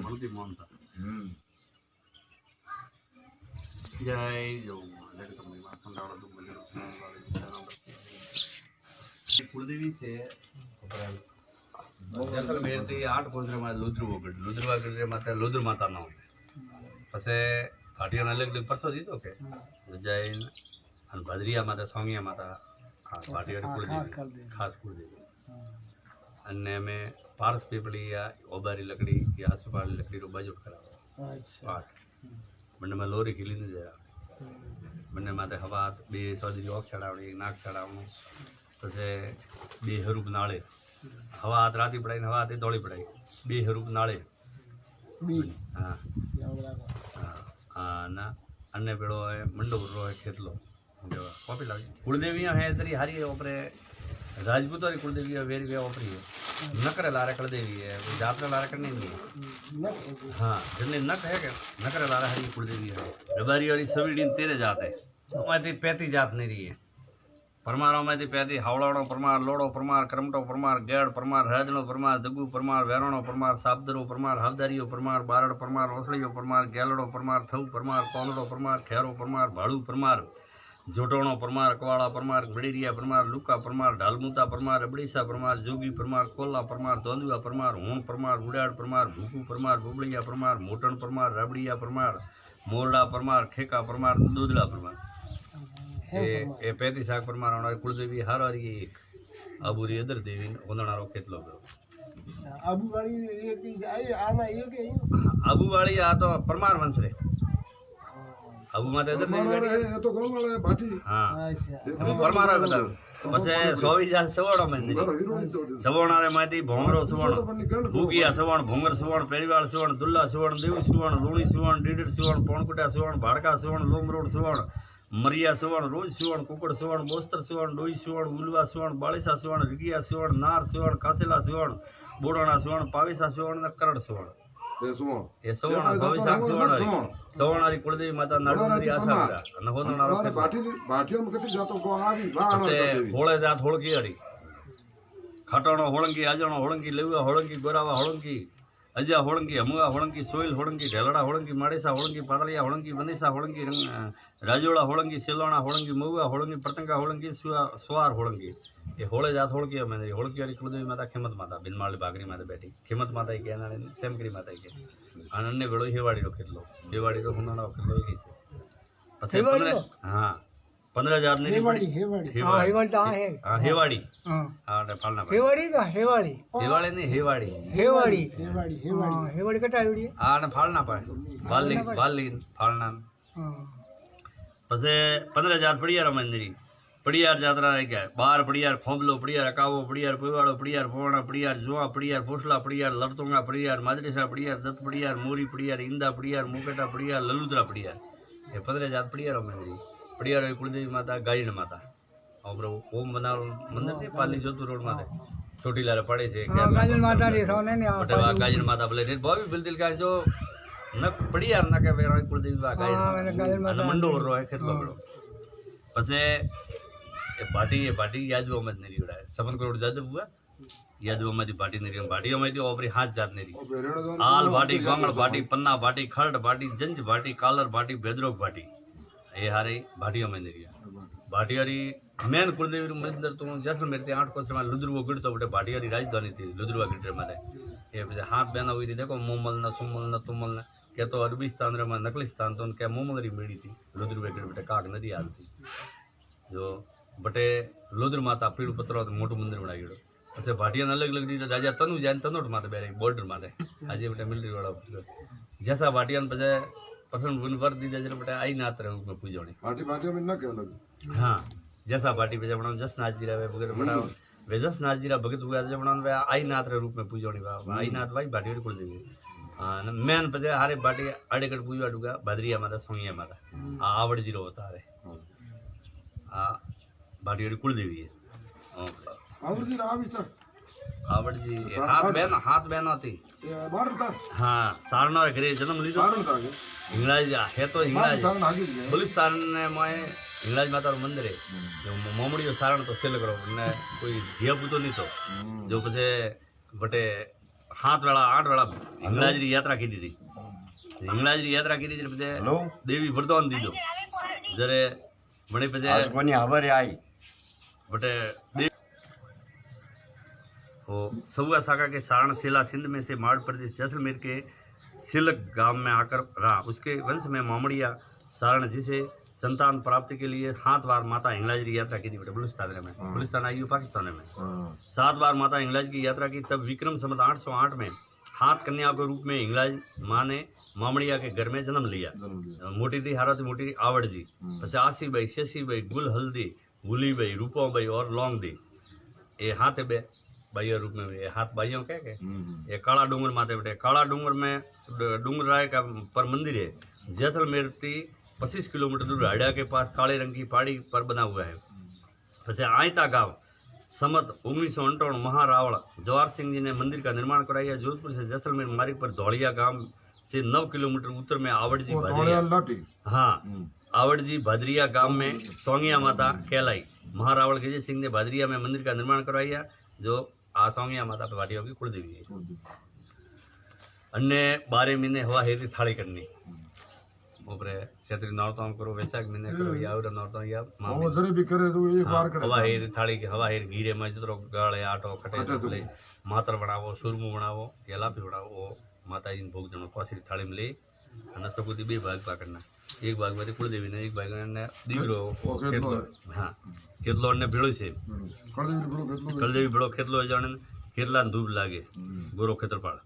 ભણતી માનતા જય જો કુળદેવી છે જૈસલમેર થી 8 કિલોમીટર લુદ્રવા ગઢ માતા લુદ્ર માતા નો પછી ઘાટીઓને અલગ અલગ પરસો દીધો કે જૈન અને ભદ્રિયા માતા સોંગિયા માતા ઘાટીઓની કુળદેવી ખાસ કુળદેવી અને અમે પારસ પીપળી ઓબારી લકડી કે આસુપાળી લકડીનો બાજુ કરાવો પાઠ બંને માં લોરી ખીલી ન જાય બંને માથે હવા બે ચૌધરી ઓખ ચડાવડી નાક ચડાવવાનું પછી બે હરૂપ નાળે હવા હાથ રાતી પડાય હવા હાથે દોડી પડાય બે હરૂપ નાળે હા હા ના અન્ય પેલો મંડો ઉરો ખેતલો કોપી લાવી કુળદેવી હે તરી હારી ઓપરે राजपूतों कुलदेवी वेरी वे ओपरी है नकर लारे कुलदेवी है जात्रा लारे करनी नहीं हाँ जिन्हें नक है क्या नकर लारे हरी कुलदेवी है रबारी वाली सभी तेरे जाते हमारी पैती जात नहीं रही है परमार हमारी पैती हावड़ाणो परमार लोड़ो परमार करमटो परमार गेड़ परमार हरदनो परमार दगू परमार वेरणो परमार साबदरो परमार हवदारियो परमार बारड़ परमार ओसड़ियो परमार गेलड़ो परमार थऊ परमार कोनड़ो परमार खेरो परमार भाड़ू परमार जोटोणो परमार कवाड़ा परमार बड़ीरिया परमार लुका परमार ढालमूता परमार अबड़ीसा परमार जोगी परमार कोल्ला परमार दोंदुआ परमार होण परमार उड़ाड़ परमार भूकू परमार बुबड़िया परमार मोटन परमार रबड़िया परमार मोरडा परमार खेका परमार दूधड़ा परमार ए 35 शाक परमार हमारी कुलदेवी हर हर एक अबूरी अदर देवी ओंदणारो केतलो आबू वाली एक आना एक आबू वाली आ तो परमार वंश रे अबू माते इधर नहीं तो कौन वाला बाटी हां वो परमारा बता पछे 24 जाल सवणो में सवणारे माटी भोंगरो सवण भूगिया सवण भोंगर सवण पेरीवाल सवण दुल्ला सवण देव सवण रूणी सवण डीडर सवण पोणकुटा सवण भाड़का सवण लोमरोड सवण मरिया सवण रोज सवण कुकड़ सवण बोस्तर सवण डोई सवण उलवा सवण बाळीसा सवण रिगिया सवण नार सवण कासेला सवण बोड़ाणा सवण पावीसा सवण ने करड़ सवण ये सवण 24 शाक सवण सवणारी कुलदेवी माता नडुंदरी आशा बरा न होदणारो बाटियों में कटी जातो को आवी से होळे जात होळकी हरी खटणो होळंगी आजणो होळंगी लेवा होळंगी गोरावा होळंगी अजा होळंगी हमुआ होळंगी सोइल होळंगी ढेलड़ा होळंगी माड़ेसा होळंगी पाडलिया होळंगी वनीसा होळंगी राजोड़ा होळंगी सेलोणा होळंगी महुआ होळंगी पतंगा होळंगी स्वार होळंगी ये होळे जात होळकी में होळकी वाली कुलदेवी माता खिमत माता बिनमाली बागरी माता बैठी खिमत माता के अनाने सेमकरी माता के अनन्य वेळो हेवाड़ी रो खेतलो हेवाड़ी रो हुनानो खेतलो की से પછી 15 हां 15000 ની हेवाड़ी हां हेवाड़ी तो है हां हेवाड़ी हां हां फालना हेवाड़ी का हेवाड़ी हेवाड़ी नहीं हेवाड़ी हेवाड़ी हेवाड़ी हेवाड़ी कटावड़ी हां ने फालना पाए बाली फालना हां પછી 15000 પડિયાર મંદિરી પડિયાર જાત્રા રહી ગયા 12 પડિયાર ખોબલો પડિયાર કાવો પડિયાર પીવાળો પડિયાર પોણા પડિયાર જોવા પડિયાર ફોસલા પડિયાર લડતોંગા પડિયાર માદરેસા પડિયાર દત્ત પડિયાર મોરી પડિયાર ઈંદા પડિયાર મુકેટા પડિયાર લલુદરા પડિયાર એ 15000 પડિયારો મંદિરી પડિયારો કુળદેવી માતા ગાયણ માતા આપણે ઓમ બનાવ મંદિર છે પાલી જોતું રોડ માથે છોટી લારે પડે છે ગાયણ માતા ની સોને ને બટેવા ગાયણ માતા ભલે રે ભાવી બિલદિલ કા જો ન પડિયાર ના કે વેરો કુળદેવી ગાયણ માતા મંડો રો હે ખેતલો બડો પછી ये बाटी यादव मत नहीं रहा है समन करोड़ जादव हुआ यादव मत बाटी नहीं रही बाटियों में ओपरी हाथ जात नहीं रही आल बाटी गांगड़ बाटी पन्ना बाटी खरड़ बाटी जंज बाटी कालर बाटी बेदरोग बाटी ये हारे बाटियों में नहीं रही बाटियारी मेन कुलदेवी मंदिर तो जैसलमेर थी 8 कोस में लुद्रवा गिड़ तो बटे बाटियारी राजधानी थी लुद्रवा गिड़ मारे ये हाथ बहना हुई थी देखो मोमल न सुमल न तुमल न क्या तो अरबीस्तान में नकलिस्तान तो क्या मोमलरी मेड़ी थी लुद्रवा गिड़ बटे काक नदी आती जो बटे लोद्र माता पीड़ू पत्रो मोटू मंदिर बनाई पछे भाटिया अलग अलग दी राजा तनु जान तनोट माते बेरे बॉर्डर माते आज बटे मिलिटरी वाला जैसा भाटिया बजे पसंद वन वर दी जरे बटे आई नाथ रे में पूजोनी भाटियों में ना के अलग हां जैसा भाटी बजे बना जसनाथ जी रे वगैरह बना वे जसनाथ जी रा भगत हुआ जे बना वे आई नाथ रे रूप में पूजोनी आई नाथ भाई भाटी कुल देवी हां मेन बजे हारे भाटी अडेकड़ पूजवा दुगा बदरिया माता सोनिया माता आवड़ जी रो होता रे आ भाटी कुलदेवी है आवड़ी राविस आवड़ जी हाथ बहन थी हाँ सारना घरे जन्म लीधो हिंगलाज है तो हिंगलाज गुलिस्तान में हिंगलाज माता मंदिर है जो मोमड़ी सारण तो सेल करो ने कोई धिया पूतो नहीं तो जो पछे बटे 7 वेळा 8 वेळा हिंगलाजरी यात्रा की थी। हिंगलाजरी यात्रा की थी पछे देवी वरदान दीधो जरे वणे पछे कोनी खबर आई बटे वो सौआ साका के सारण शिला सिंध में से माड़ प्रदेश जैसलमेर के सिलक गांव में आकर रहा। उसके वंश में मामड़िया सारण जिसे संतान प्राप्ति के लिए 7 बार माता हिंगलाजरी यात्रा की थी बेटे बलूचिस्तान में। बलूचिस्तान आई पाकिस्तान में 7 बार माता हिंगलाज की यात्रा की। तब विक्रम संवत 808 में 7 कन्या के रूप में हिंगलाज माँ ने मामड़िया के घर में जन्म लिया। मोटी थी हारा थी मोटी थी आवड़ जी પછી આસીબાઈ શશીબાઈ ગુલ હલ્દી ગુલીબાઈ રૂપાબાઈ और लौंग दी ये हाथ बे बाइया रूप में ये हाथ बाइयों क्या के ये काला डूंगर माथे बेटे काला डूंगर में डूंगर राय का पर मंदिर है। जैसलमेर थी 25 किलोमीटर दूर हाड़ा के पास काले रंग की पहाड़ी पर बना हुआ है। પછી आयता गांव समत 1958 महारावण जवाहर सिंह जी ने मंदिर का निर्माण कराया। जोधपुर से जैसलमेर मार्ग पर धौड़िया गांव से 9 किलोमीटर उत्तर में आवड़जी भादरिया हाँ आवड़जी भादरिया गांव में सोंगिया माता कहलाई। महारावण विजय सिंह ने भादरिया में मंदिर का निर्माण करवाया जो आ सोंगिया माता भाटियों की कुलदेवी है। अन्य 12 महीने हवा हेरी थाली करनी ऊपर चैत्री नौरताओं करो वैशाख महीने करो या और नौरताओं या वो जरे भी करे तो एक बार करे हवा हेरी थाली के हवा हेरी घीरे में जितरो गाले आटो खटे ले मातर बनावो सुरमू बनावो या लापी बनावो वो माता जी ने भोग जनो पासी थाली में ले અને સપોતી બે ભાગ પાકડના એક ભાગ માંથી કુળદેવી ને એક ભાગ ને દીકરો કેટલો હા કેટલો ને ભેળો છે કળદેવી ભેળો કેટલો જાણે કેટલા ધૂપ લાગે ગોરો ખેતરપાળ